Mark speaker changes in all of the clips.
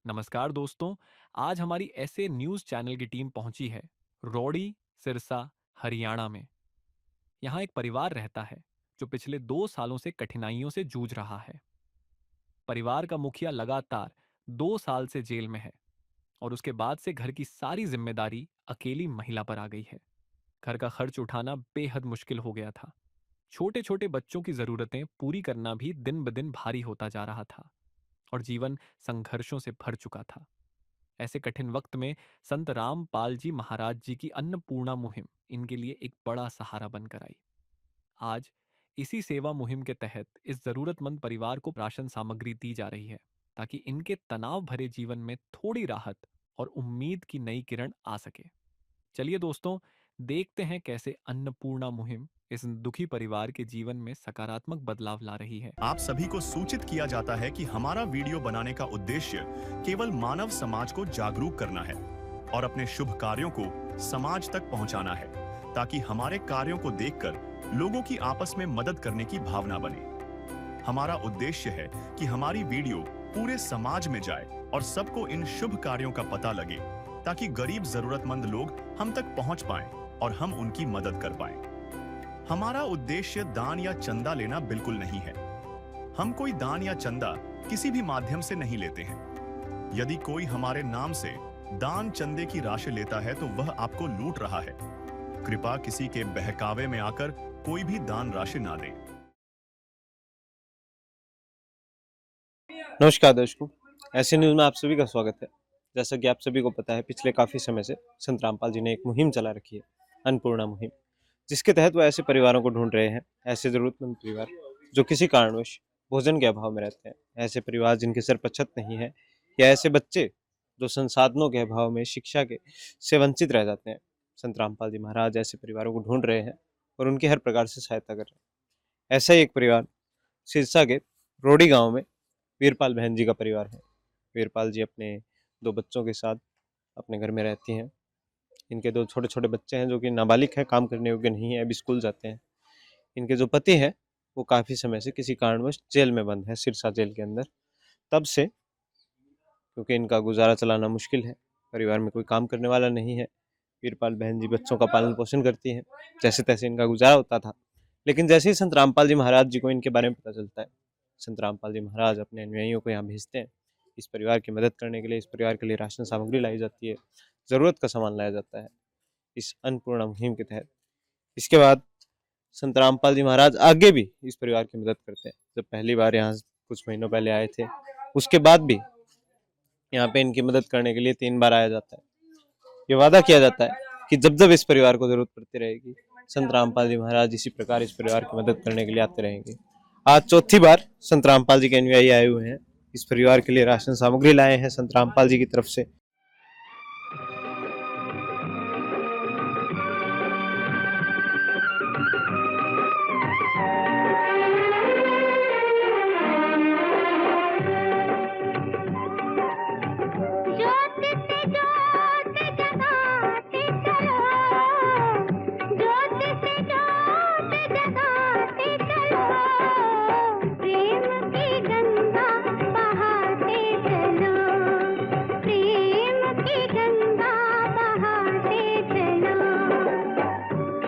Speaker 1: नमस्कार दोस्तों। आज हमारी ऐसे न्यूज़ चैनल की टीम पहुंची है रौड़ी, सिरसा, हरियाणा में। यहाँ एक परिवार रहता है जो पिछले 2 सालों से कठिनाइयों से जूझ रहा है। परिवार का मुखिया लगातार 2 साल से जेल में है और उसके बाद से घर की सारी जिम्मेदारी अकेली महिला पर आ गई है। घर का खर्च उठाना बेहद मुश्किल हो गया था। छोटे छोटे बच्चों की जरूरतें पूरी करना भी दिन ब दिन भारी होता जा रहा था और जीवन संघर्षों से भर चुका था। ऐसे कठिन वक्त में संत रामपाल जी महाराज जी की अन्नपूर्णा मुहिम इनके लिए एक बड़ा सहारा बनकर आई। आज इसी सेवा मुहिम के तहत इस जरूरतमंद परिवार को राशन सामग्री दी जा रही है ताकि इनके तनाव भरे जीवन में थोड़ी राहत और उम्मीद की नई किरण आ सके। चलिए दोस्तों, देखते हैं कैसे अन्नपूर्णा मुहिम इस दुखी परिवार के जीवन में सकारात्मक बदलाव ला रही है।
Speaker 2: आप सभी को सूचित किया जाता है कि हमारा वीडियो बनाने का उद्देश्य केवल मानव समाज को जागरूक करना है और अपने शुभ कार्यों को समाज तक पहुंचाना है, ताकि हमारे कार्यों को देखकर लोगों की आपस में मदद करने की भावना बने। हमारा उद्देश्य है कि हमारी वीडियो पूरे समाज में जाए और सबको इन शुभ कार्यों का पता लगे, ताकि गरीब जरूरतमंद लोग हम तक पहुंच पाएं और हम उनकी मदद कर पाएं। हमारा उद्देश्य दान या चंदा लेना बिल्कुल नहीं है। हम कोई दान या चंदा किसी भी माध्यम से नहीं लेते हैं। यदि कोई हमारे नाम से दान चंदे की राशि लेता है तो वह आपको लूट रहा है। कृपया किसी के बहकावे में आकर कोई भी दान राशि ना दें।
Speaker 3: नमस्कार दर्शकों, ऐसे न्यूज़ में आप सभी का स्वागत है। जैसा कि आप सभी को पता है, पिछले काफ़ी समय से संत रामपाल जी ने एक मुहिम चला रखी है, अन्नपूर्णा मुहिम, जिसके तहत वो ऐसे परिवारों को ढूंढ रहे हैं, ऐसे ज़रूरतमंद परिवार जो किसी कारणवश भोजन के अभाव में रहते हैं, ऐसे परिवार जिनके सिर पर छत नहीं है, या ऐसे बच्चे जो संसाधनों के अभाव में शिक्षा के से वंचित रह जाते हैं। संत रामपाल जी महाराज ऐसे परिवारों को ढूंढ रहे हैं और उनकी हर प्रकार से सहायता कर रहे हैं। ऐसा ही एक परिवार सिरसा के रोडी गाँव में वीरपाल बहन जी का परिवार है। वीरपाल जी अपने 2 बच्चों के साथ अपने घर में रहती हैं। इनके 2 छोटे-छोटे बच्चे हैं जो कि नाबालिग हैं, काम करने योग्य नहीं है, अभी स्कूल जाते हैं। इनके जो पति हैं, वो काफ़ी समय से किसी कारणवश जेल में बंद है, सिरसा जेल के अंदर। तब से क्योंकि इनका गुज़ारा चलाना मुश्किल है, परिवार में कोई काम करने वाला नहीं है। वीरपाल बहन जी बच्चों का पालन-पोषण करती हैं, जैसे-तैसे इनका गुज़ारा होता था। लेकिन जैसे ही संत रामपाल जी महाराज जी को इनके बारे में पता चलता है, संत रामपाल जी महाराज अपने अनुयायियों को यहाँ भेजते हैं। इस परिवार की मदद करने के लिए, इस परिवार के लिए राशन सामग्री लाई जाती है, ज़रूरत का सामान लाया जाता है इस अन्नपूर्णा मुहिम के तहत। इसके बाद संत रामपाल जी महाराज आगे भी इस परिवार की मदद करते हैं। जब पहली बार यहाँ कुछ महीनों पहले आए थे, उसके बाद भी यहाँ पे इनकी मदद करने के लिए 3 बार आया जाता है। ये वादा किया जाता है कि जब जब इस परिवार को जरूरत पड़ती रहेगी, संत रामपाल जी महाराज इसी प्रकार इस परिवार की मदद करने के लिए आते रहेंगे। आज चौथी बार संत रामपाल जी के अनुयायी आए हुए हैं। इस परिवार के लिए राशन सामग्री लाए हैं संत रामपाल जी की तरफ से।
Speaker 4: ज्योत से ज्योत जगाते चलो, ज्योत से ज्योत जगाते चलो, प्रेम की गंगा बहाते चलो, प्रेम की गंगा बहाते चलो।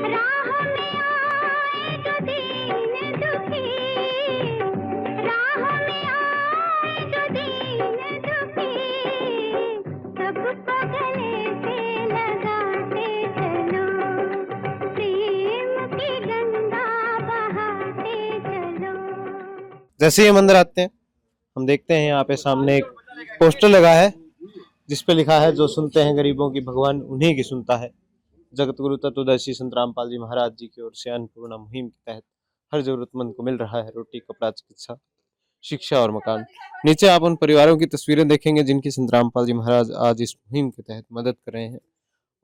Speaker 4: राह में आए जो दीन दुखी, राह में आए जो दीन दुखी, सबको गले से लगाते चलो, प्रेम की गंगा बहाते चलो।
Speaker 3: जैसे ही मंदिर आते हैं, हम देखते हैं यहाँ पे सामने एक पोस्टर लगा है जिसपे लिखा है, जो सुनते हैं गरीबों की भगवान उन्हीं की सुनता है। जगत गुरु तत्वदर्शी संत रामपाल जी महाराज जी की ओर से अन्नपूर्णा मुहिम के तहत हर जरूरतमंद को मिल रहा है रोटी, कपड़ा, चिकित्सा, शिक्षा और मकान। नीचे आप उन परिवारों की तस्वीरें देखेंगे जिनकी संत रामपाल जी महाराज आज इस मुहिम के तहत मदद कर रहे हैं।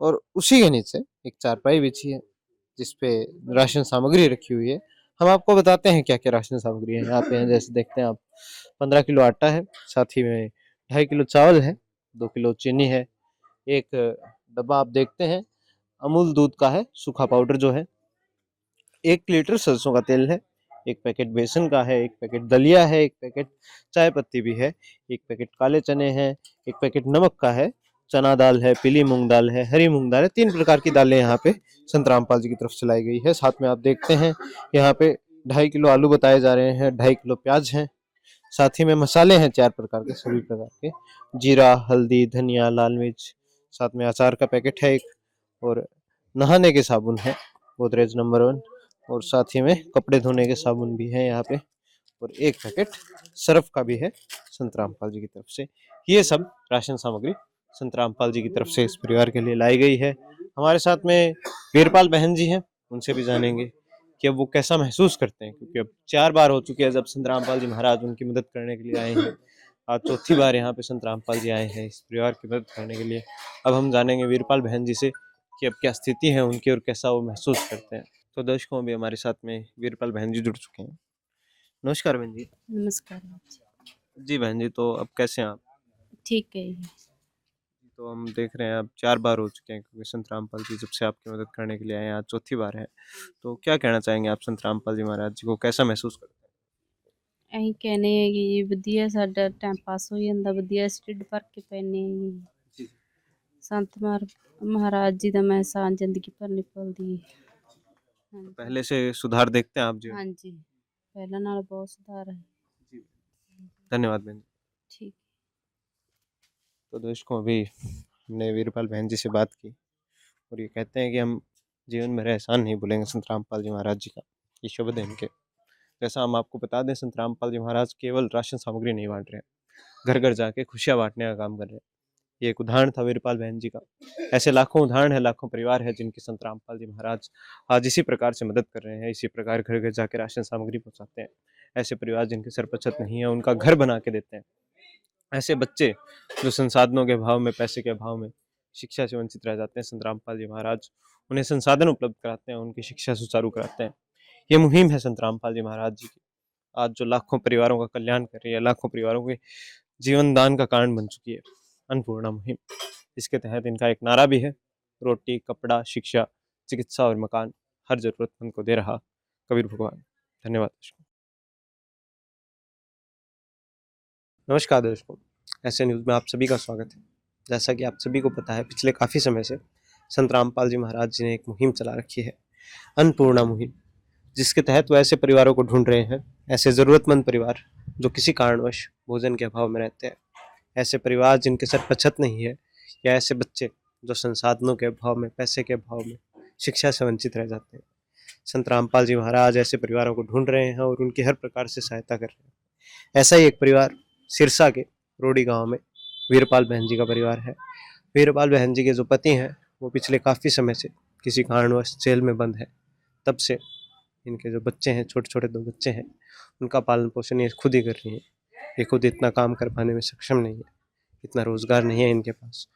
Speaker 3: और उसी के नीचे एक चारपाई बिछी है जिसपे राशन सामग्री रखी हुई है। हम आपको बताते हैं क्या क्या राशन सामग्री है यहाँ पे। जैसे देखते हैं आप, 15 किलो आटा है, साथ ही में 2.5 किलो चावल है, 2 किलो चीनी है, एक डब्बा आप देखते हैं अमूल दूध का है, सूखा पाउडर जो है, 1 लीटर सरसों का तेल है, एक पैकेट बेसन का है, एक पैकेट दलिया है, एक पैकेट चाय पत्ती भी है, एक पैकेट काले चने हैं, एक पैकेट नमक का है, चना दाल है, पीली मूंग दाल है, हरी मूंग दाल है। 3 प्रकार की दालें यहाँ पे संत रामपाल जी की तरफ से लाई गई है। साथ में आप देखते हैं यहाँ पे 2.5 किलो आलू बताए जा रहे हैं, 2.5 किलो प्याज है। साथ ही में मसाले हैं 4 प्रकार के, सभी प्रकार के, जीरा, हल्दी, धनिया, लाल मिर्च। साथ में अचार का पैकेट है एक, और नहाने के साबुन है गोदरेज नंबर 1, और साथ ही में कपड़े धोने के साबुन भी है यहाँ पे, और एक पैकेट सर्फ का भी है संत रामपाल जी की तरफ से। ये सब राशन सामग्री संत रामपाल जी की तरफ से इस परिवार के लिए लाई गई है। हमारे साथ में वीरपाल बहन जी हैं, उनसे भी जानेंगे कि अब वो कैसा महसूस करते हैं, क्योंकि अब 4 बार हो चुके हैं जब संत रामपाल जी महाराज उनकी मदद करने के लिए आए हैं। आज चौथी बार यहाँ पे संत रामपाल जी आए हैं इस परिवार की मदद करने के लिए। अब हम जानेंगे वीरपाल बहन जी से कि अब क्या स्थिति है उनकी और कैसा वो महसूस करते हैं। तो दर्शकों, भी हमारे साथ में वीरपाल बहन जी जुड़ चुके हैं। नमस्कार बहन जी।
Speaker 5: नमस्कार।
Speaker 3: जी बहन जी, तो अब कैसे हैं आप?
Speaker 5: ठीक है।
Speaker 3: तो हम देख रहे हैं अब 4 बार हो चुके हैं, क्योंकि संत रामपाल जी जब से आपकी मदद करने के लिए आए हैं, आज चौथी बार है। तो क्या कहना चाहेंगे आप संत रामपाल जी महाराज जी को, कैसा महसूस करते हैं?
Speaker 5: ਅਸੀਂ ਕਹਿੰਦੇ ਆ ਕਿ ਜੀ ਵਧੀਆ ਸਾਡਾ ਟਾਈਮ ਪਾਸ ਹੋ ਜਾਂਦਾ, ਵਧੀਆ ਸਟੱਡ ਭਰ ਕੇ ਪੈਨੇ ਆ ਜੀ।
Speaker 3: ਜੀ।
Speaker 5: ਸੰਤ ਮਹਾਰਾਜ ਜੀ ਦਾ ਮੈਂ ਸਾਂ ਜ਼ਿੰਦਗੀ ਭਰ ਨਹੀਂ ਭੁੱਲਦੀ। ਹਾਂਜੀ
Speaker 3: पहले से सुधार देखते हैं आप जी?
Speaker 5: ਹਾਂਜੀ ਪਹਿਲਾਂ ਨਾਲ ਬਹੁਤ ਸੁਧਾਰ ਹੈ।
Speaker 3: जी। धन्यवाद बहन जी।
Speaker 5: ठीक।
Speaker 3: तो दर्शकों, अभी हमने वीरपाल बहन जी से बात की, और ये कहते हैं कि हम जीवन में एहसान नहीं भूलेंगे संत रामपाल जी महाराज जी का। ये शब्द है इनके। जैसा हम आपको बता दें, संत रामपाल जी महाराज केवल राशन सामग्री नहीं बांट रहे हैं, घर घर जाके खुशियाँ बांटने का काम कर रहे हैं। ये एक उदाहरण था वीरपाल बहन जी का। ऐसे लाखों उदाहरण है, लाखों परिवार है जिनकी संत रामपाल जी महाराज आज इसी प्रकार से मदद कर रहे हैं, इसी प्रकार घर घर जाके राशन सामग्री पहुंचाते हैं। ऐसे परिवार जिनके सर पर छत नहीं है, उनका घर बना के देते हैं। ऐसे बच्चे जो संसाधनों के अभाव में, पैसे के अभाव में शिक्षा से वंचित रह जाते हैं, संत रामपाल जी महाराज उन्हें संसाधन उपलब्ध कराते हैं, उनकी शिक्षा सुचारू कराते हैं। ये मुहिम है संत रामपाल जी महाराज जी की, आज जो लाखों परिवारों का कल्याण कर रही है, लाखों परिवारों के जीवन दान का कारण बन चुकी है, अन्नपूर्णा मुहिम। इसके तहत इनका एक नारा भी है, रोटी, कपड़ा, शिक्षा, चिकित्सा और मकान हर जरूरतमंद को दे रहा कबीर भगवान। धन्यवाद दर्शकों। नमस्कार दर्शकों, ऐसे न्यूज़ में आप सभी का स्वागत है। जैसा कि आप सभी को पता है, पिछले काफ़ी समय से संत रामपाल जी महाराज जी ने एक मुहिम चला रखी है, अन्नपूर्णा मुहिम, जिसके तहत वो ऐसे परिवारों को ढूंढ रहे हैं, ऐसे ज़रूरतमंद परिवार जो किसी कारणवश भोजन के अभाव में रहते हैं, ऐसे परिवार जिनके सर पर छत नहीं है, या ऐसे बच्चे जो संसाधनों के अभाव में, पैसे के अभाव में शिक्षा से वंचित रह जाते हैं। संत रामपाल जी महाराज ऐसे परिवारों को ढूंढ रहे हैं और उनकी हर प्रकार से सहायता कर रहे हैं। ऐसा ही एक परिवार सिरसा के रोडी गांव में वीरपाल बहन जी का परिवार है। वीरपाल बहन जी के जो पति हैं, वो पिछले काफ़ी समय से किसी कारणवश जेल में बंद है। तब से इनके जो बच्चे हैं, छोटे छोटे 2 बच्चे हैं, उनका पालन पोषण ये खुद ही कर रही हैं। ये खुद इतना काम कर पाने में सक्षम नहीं है, इतना रोजगार नहीं है इनके पास,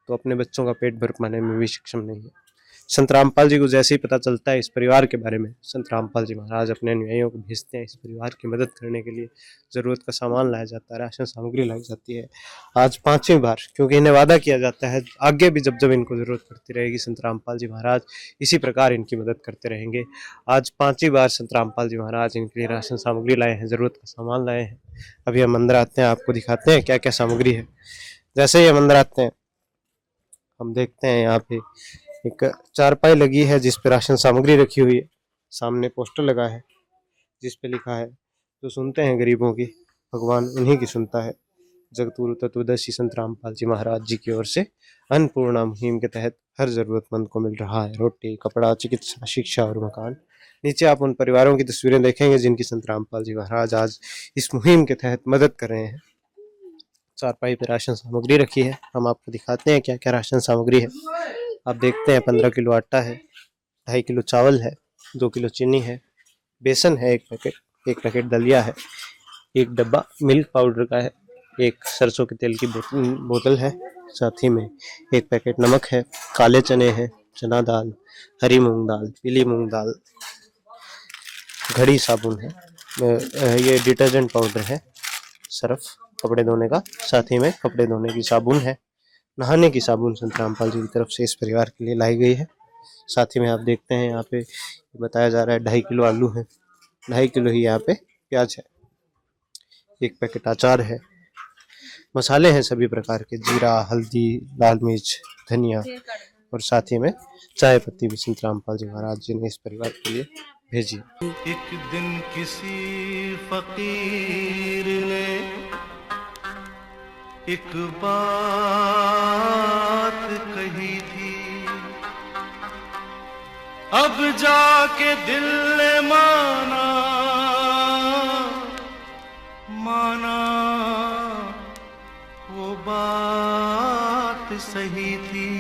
Speaker 3: तो अपने बच्चों का पेट भर पाने में भी सक्षम नहीं है। संत रामपाल जी को जैसे ही पता चलता है इस परिवार के बारे में, संत रामपाल जी महाराज अपने अनुयायियों को भेजते हैं इस परिवार की मदद करने के लिए। ज़रूरत का सामान लाया जाता है, राशन सामग्री लाई जाती है। आज 5वीं बार, क्योंकि इन्हें वादा किया जाता है आगे भी जब जब इनको ज़रूरत पड़ती रहेगी, संत रामपाल जी महाराज इसी प्रकार इनकी मदद करते रहेंगे। आज 5वीं बार संत रामपाल जी महाराज इनके लिए राशन सामग्री लाए हैं, ज़रूरत का सामान लाए हैं। अभी हम अंदर आते हैं, आपको दिखाते हैं क्या क्या सामग्री है। जैसे ही हम अंदर आते हैं, हम देखते हैं यहाँ पे एक चारपाई लगी है जिस पे राशन सामग्री रखी हुई है। सामने पोस्टर लगा है जिस पे लिखा है, जो सुनते हैं गरीबों की, भगवान उन्हीं की सुनता है। जगतगुरु तत्वदर्शी संत रामपाल जी महाराज जी की ओर से अन्नपूर्णा मुहिम के तहत हर जरूरतमंद को मिल रहा है रोटी, कपड़ा, चिकित्सा, शिक्षा और मकान। नीचे आप उन परिवारों की तस्वीरें देखेंगे जिनकी संत रामपाल जी महाराज आज इस मुहिम के तहत मदद कर रहे हैं। चारपाई पे राशन सामग्री रखी है, हम आपको दिखाते हैं क्या क्या राशन सामग्री है। आप देखते हैं 15 किलो आटा है, 2.5 किलो चावल है, 2 किलो चीनी है, बेसन है 1 पैकेट, 1 पैकेट दलिया है, 1 डब्बा मिल्क पाउडर का है, 1 सरसों के तेल की बोतल है, साथ ही में 1 पैकेट नमक है, काले चने हैं, चना दाल, हरी मूंग दाल, पीली मूंग दाल, घड़ी साबुन है, ये डिटर्जेंट पाउडर है, सर्फ कपड़े धोने का, साथ ही में कपड़े धोने की साबुन है, नहाने की साबुन संत रामपाल जी की तरफ से इस परिवार के लिए लाई गई है। साथ ही में आप देखते हैं यहाँ पे बताया जा रहा है 2.5 किलो आलू है, 2.5 किलो ही यहाँ पे प्याज है, 1 पैकेट अचार है, मसाले हैं सभी प्रकार के, जीरा, हल्दी, लाल मिर्च, धनिया और साथ ही में चाय पत्ती भी संत रामपाल जी महाराज जी ने इस परिवार के लिए भेजी।
Speaker 6: एक दिन किसी फकीर ने एक बात कही थी, अब जाके दिल ने माना वो बात सही थी।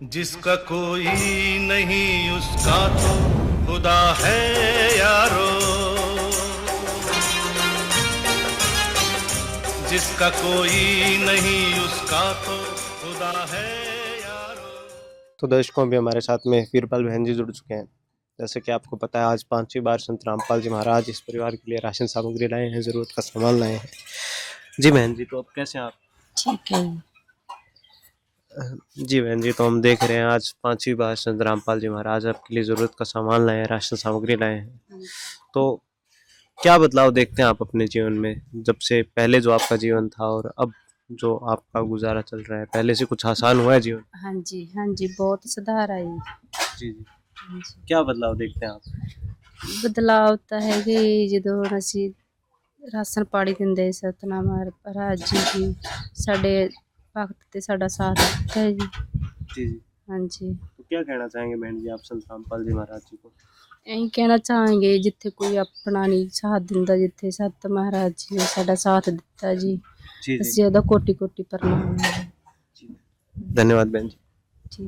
Speaker 6: जिसका कोई नहीं उसका तो खुदा है यारो, जिसका कोई नहीं उसका तो खुदा है यारो।
Speaker 3: तो दर्शकों, भी हमारे साथ में वीरपाल बहन जी जुड़ चुके हैं। जैसे कि आपको पता है, आज 5वीं बार संत रामपाल जी महाराज इस परिवार के लिए राशन सामग्री लाए हैं, जरूरत का सामान लाए हैं। जी बहन जी, तो अब कैसे हैं आप?
Speaker 5: ठीक है।
Speaker 3: जी बहन जी, तो हम देख रहे हैं आज 5वीं बार संत रामपाल जी महाराज आपके लिए जरूरत का सामान लाए हैं, राशन सामग्री लाए हैं। तो क्या बदलाव देखते हैं आप अपने जीवन में, जब से पहले जो आपका जीवन था और अब जो आपका गुजारा चल रहा है? पहले से कुछ आसान हुआ है जीवन?
Speaker 5: हाँ जी, बहुत सुधार आई।
Speaker 3: जी जी, क्या बदलाव देखते हैं आप?
Speaker 5: ਬਦਲਾਵ ਤਾਂ ਹੈਗੇ ਜਦੋਂ ਹੁਣ ਅਸੀਂ ਰਾਸ਼ਨ ਪਾਣੀ ਦਿੰਦੇ ਸਤਨਾਮ ਮਹਾਰਾਜ ਜੀ ਸਾਡੇ ਭਗਤ ਤੇ ਸਾਡਾ ਸਾਥ ਦਿੱਤਾ ਹੈ ਜੀ।
Speaker 3: जी जी,
Speaker 5: ਹਾਂਜੀ,
Speaker 3: तो क्या कहना चाहेंगे बहन जी आप संत रामपाल जी महाराज जी को?
Speaker 5: ਅਸੀਂ ਕਹਿਣਾ ਚਾਹਾਂਗੇ ਜਿੱਥੇ ਕੋਈ ਆਪਣਾ ਨਹੀਂ ਸਾਥ ਦਿੰਦਾ, ਜਿੱਥੇ ਸਤ ਮਹਾਰਾਜ ਜੀ ਨੇ ਸਾਡਾ ਸਾਥ ਦਿੱਤਾ ਜੀ,
Speaker 3: जी जी,
Speaker 5: ਅਸੀਂ ਉਹਦਾ ਕੋਟੀ ਕੋਟੀ ਪ੍ਰਣਾਮ ਹੈ
Speaker 3: धन्यवाद बहन जी।
Speaker 5: ਜੀ।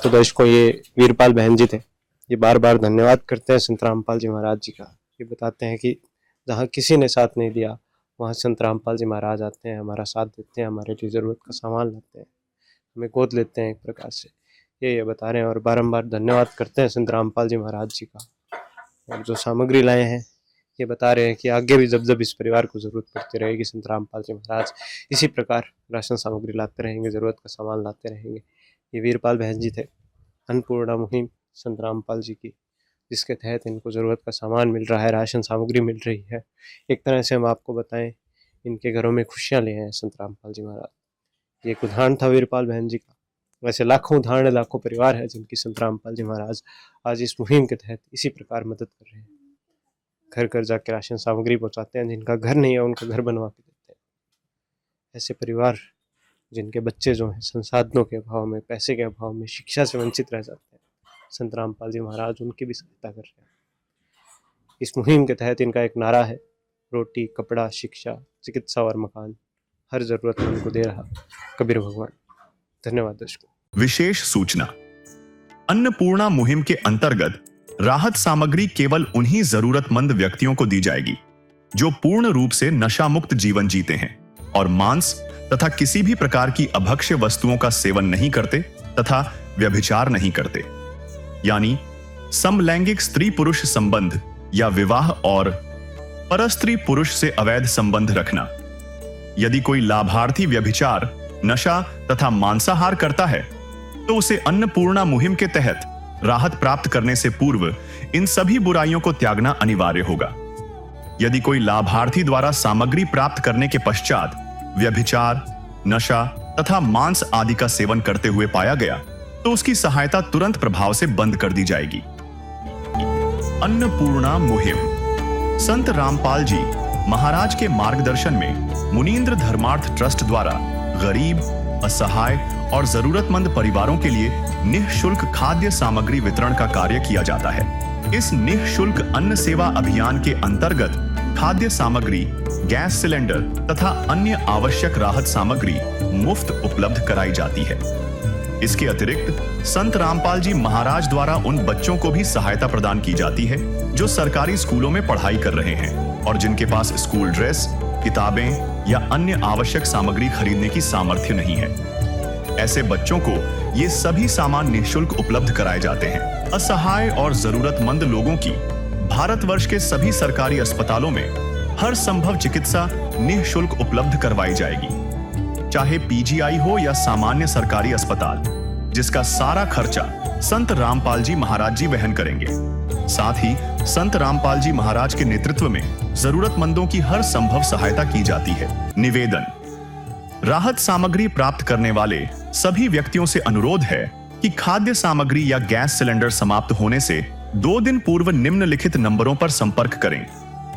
Speaker 3: तो दर्शकों, ये वीरपाल बहन जी थे, ये बार बार धन्यवाद करते हैं संत रामपाल जी महाराज जी का। ये बताते हैं कि जहाँ किसी ने साथ नहीं दिया वहाँ संत रामपाल जी महाराज आते हैं, हमारा साथ देते हैं, हमारे लिए ज़रूरत का सामान लाते हैं, हमें गोद लेते हैं एक प्रकार से। ये बता रहे हैं और बारंबार धन्यवाद करते हैं संत रामपाल जी महाराज जी का। और जो सामग्री लाए हैं, ये बता रहे हैं कि आगे भी जब जब इस परिवार को ज़रूरत पड़ती रहेगी, संत रामपाल जी महाराज इसी प्रकार राशन सामग्री लाते रहेंगे, ज़रूरत का सामान लाते रहेंगे। ये वीरपाल बहन जी थे, अन्नपूर्णा मुहिम संत रामपाल जी की, जिसके तहत इनको ज़रूरत का सामान मिल रहा है, राशन सामग्री मिल रही है। एक तरह से हम आपको बताएं, इनके घरों में खुशियाँ ले हैं संत रामपाल जी महाराज। ये एक उदाहरण था वीरपाल बहन जी का। वैसे लाखों उदाहरण, लाखों परिवार है जिनकी संत रामपाल जी महाराज आज इस मुहिम के तहत इसी प्रकार मदद कर रहे हैं। घर घर जाकर राशन सामग्री पहुँचाते हैं, जिनका घर नहीं है उनका घर बनवा के देते हैं। ऐसे परिवार जिनके बच्चे जो हैं संसाधनों के अभाव में, पैसे के अभाव में शिक्षा से वंचित रह जाते हैं, संत रामपाल जी महाराज उनकी भी सहायता कर रहे हैं। इस मुहिम के तहत इनका एक नारा है, रोटी, कपड़ा, शिक्षा, चिकित्सा और मकान हर जरूरतमंद को दे रहा कबीर भगवान। धन्यवाद दर्शकों।
Speaker 2: विशेष सूचना, अन्नपूर्णा मुहिम के अंतर्गत राहत सामग्री केवल उन्हीं जरूरतमंद व्यक्तियों को दी जाएगी जो पूर्ण रूप से नशा मुक्त जीवन जीते हैं और मांस तथा किसी भी प्रकार की अभक्ष्य वस्तुओं का सेवन नहीं करते तथा व्यभिचार नहीं करते, यानी समलैंगिक स्त्री पुरुष संबंध या विवाह और परस्त्री पुरुष से अवैध संबंध रखना। यदि कोई लाभार्थी व्यभिचार, नशा तथा मांसाहार करता है तो उसे अन्नपूर्णा मुहिम के तहत राहत प्राप्त करने से पूर्व इन सभी बुराइयों को त्यागना अनिवार्य होगा। यदि कोई लाभार्थी द्वारा सामग्री प्राप्त करने के पश्चात व्यभिचार, नशा तथा मांस आदि का सेवन करते हुए पाया गया तो उसकी सहायता तुरंत प्रभाव से बंद कर दी जाएगी। अन्नपूर्णा मुहिम संत रामपाल जी महाराज के मार्गदर्शन में मुनीन्द्र धर्मार्थ ट्रस्ट द्वारा गरीब, असहाय और जरूरतमंद परिवारों के लिए निःशुल्क खाद्य सामग्री वितरण का कार्य किया जाता है। इस निःशुल्क अन्न सेवा अभियान के अंतर्गत खाद्य सामग्री, गैस सिलेंडर तथा अन्य आवश्यक राहत सामग्री मुफ्त उपलब्ध कराई जाती है। इसके अतिरिक्त संत रामपाल जी महाराज द्वारा उन बच्चों को भी सहायता प्रदान की जाती है जो सरकारी स्कूलों में पढ़ाई कर रहे हैं और जिनके पास स्कूल ड्रेस, किताबें या अन्य आवश्यक सामग्री खरीदने की सामर्थ्य नहीं है। ऐसे बच्चों को ये सभी सामान निःशुल्क उपलब्ध कराए जाते हैं। असहाय और जरूरतमंद लोगों की भारतवर्ष के सभी सरकारी अस्पतालों में हर संभव चिकित्सा निःशुल्क उपलब्ध करवाई जाएगी, चाहे पीजीआई हो या सामान्य सरकारी अस्पताल, जिसका सारा खर्चा संत रामपाल जी महाराज जी वहन करेंगे। साथ ही संत रामपाल जी महाराज के नेतृत्व में जरूरतमंदों की हर संभव सहायता की जाती है। निवेदन, राहत सामग्री प्राप्त करने वाले सभी व्यक्तियों से अनुरोध है कि खाद्य सामग्री या गैस सिलेंडर समाप्त होने से 2 दिन पूर्व निम्नलिखित नंबरों पर संपर्क करें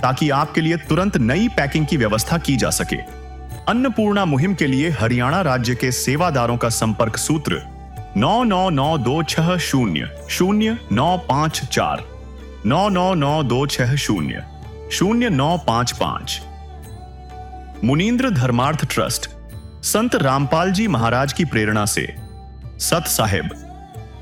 Speaker 2: ताकि आपके लिए तुरंत नई पैकिंग की व्यवस्था की जा सके। अन्नपूर्णा मुहिम के लिए हरियाणा राज्य के सेवादारों का संपर्क सूत्र 9992600954 9992600955। मुनींद्र धर्मार्थ ट्रस्ट, संत रामपाल जी महाराज की प्रेरणा से, सत साहिब।